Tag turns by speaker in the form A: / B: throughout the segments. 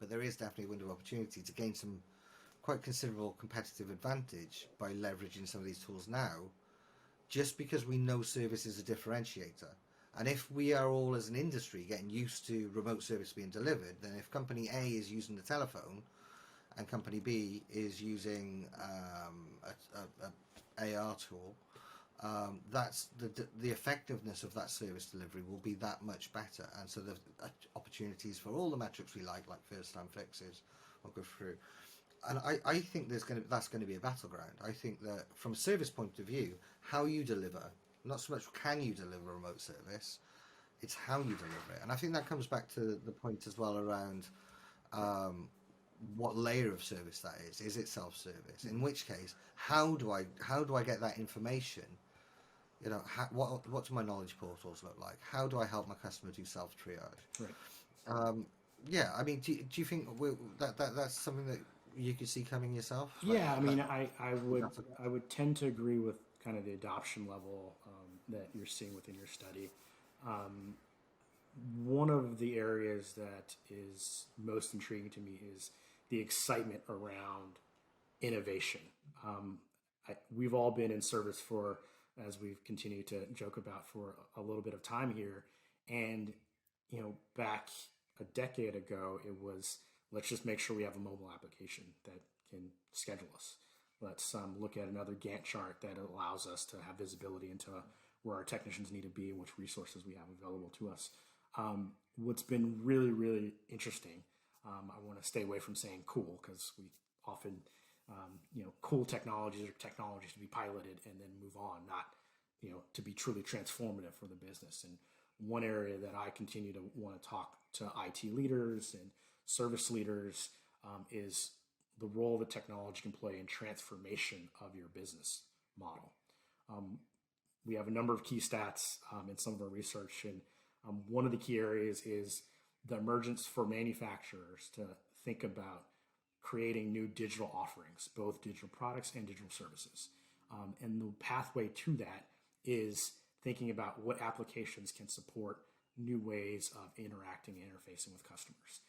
A: but there is definitely a window of opportunity to gain some quite considerable competitive advantage by leveraging some of these tools now, just because we know service is a differentiator. And if we are all as an industry getting used to remote service being delivered, then if company A is using the telephone and company B is using a AR tool, that's the effectiveness of that service delivery will be that much better, and so the opportunities for all the metrics we like first time fixes, will go through. And I think that's going to be a battleground. I think that from a service point of view, how you deliver, not so much can you deliver a remote service, it's how you deliver it. And I think that comes back to the point as well around what layer of service that is. Is it self-service? In which case, how do I get that information? You know, what do my knowledge portals look like? How do I help my customer do self-triage?
B: Right.
A: Yeah, I mean, do you think that's something that you could see coming yourself?
B: Yeah, I mean, I would tend to agree with kind of the adoption level that you're seeing within your study. One of the areas that is most intriguing to me is the excitement around innovation. We've all been in service for, as we've continued to joke about, for a little bit of time here. And, back a decade ago, it was, let's just make sure we have a mobile application that can schedule us. Let's look at another Gantt chart that allows us to have visibility into where our technicians need to be and which resources we have available to us. What's been really, really interesting, I want to stay away from saying cool, because we often, cool technologies are technologies to be piloted and then move on, not, to be truly transformative for the business. And one area that I continue to want to talk to IT leaders and service leaders is the role that technology can play in transformation of your business model. We have a number of key stats in some of our research, and one of the key areas is the emergence for manufacturers to think about creating new digital offerings, both digital products and digital services. And the pathway to that is thinking about what applications can support new ways of interacting and interfacing with customers.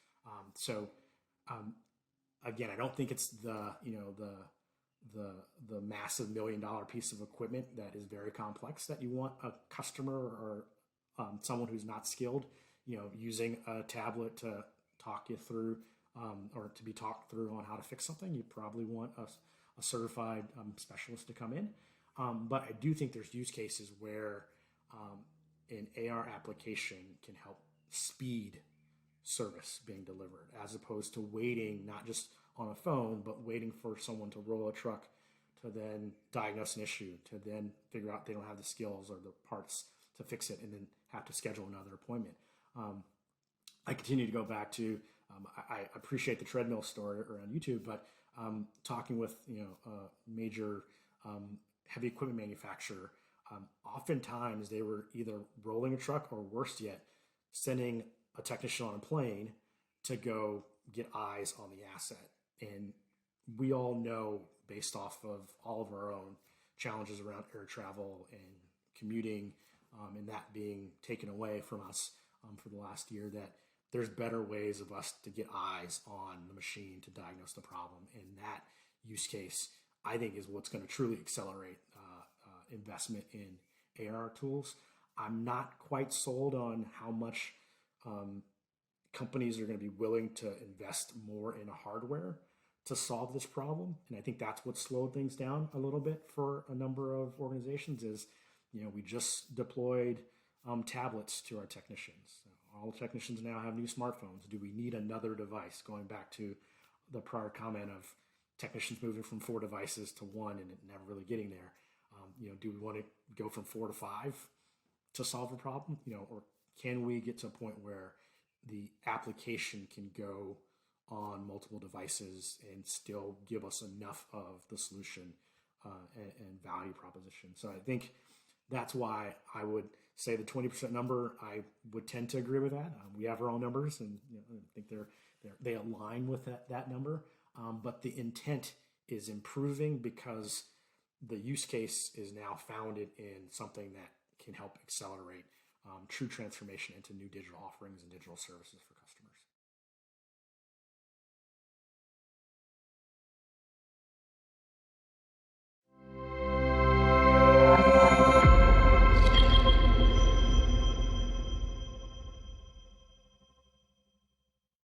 B: Again, I don't think it's the massive $1 million piece of equipment that is very complex that you want a customer or someone who's not skilled, using a tablet to talk you through or to be talked through on how to fix something. You probably want a certified specialist to come in. But I do think there's use cases where an AR application can help speed service being delivered, as opposed to waiting not just on a phone, but waiting for someone to roll a truck to then diagnose an issue, to then figure out they don't have the skills or the parts to fix it, and then have to schedule another appointment. I continue to go back to, I appreciate the treadmill story around YouTube, but talking with a major heavy equipment manufacturer, oftentimes they were either rolling a truck or, worse yet, sending a technician on a plane to go get eyes on the asset. And we all know, based off of all of our own challenges around air travel and commuting, and that being taken away from us for the last year, that there's better ways of us to get eyes on the machine to diagnose the problem. And that use case, I think, is what's going to truly accelerate investment in AR tools. I'm not quite sold on how much companies are going to be willing to invest more in hardware to solve this problem. And I think that's what slowed things down a little bit for a number of organizations is, we just deployed tablets to our technicians. All technicians now have new smartphones. Do we need another device? Going back to the prior comment of technicians moving from 4 devices to 1 and never really getting there. Do we want to go from 4 to 5 to solve a problem? Or can we get to a point where the application can go on multiple devices and still give us enough of the solution and value proposition? So I think that's why I would say the 20% number, I would tend to agree with that. We have our own numbers, and I think they align with that number. But the intent is improving because the use case is now founded in something that can help accelerate true transformation into new digital offerings and digital services for customers.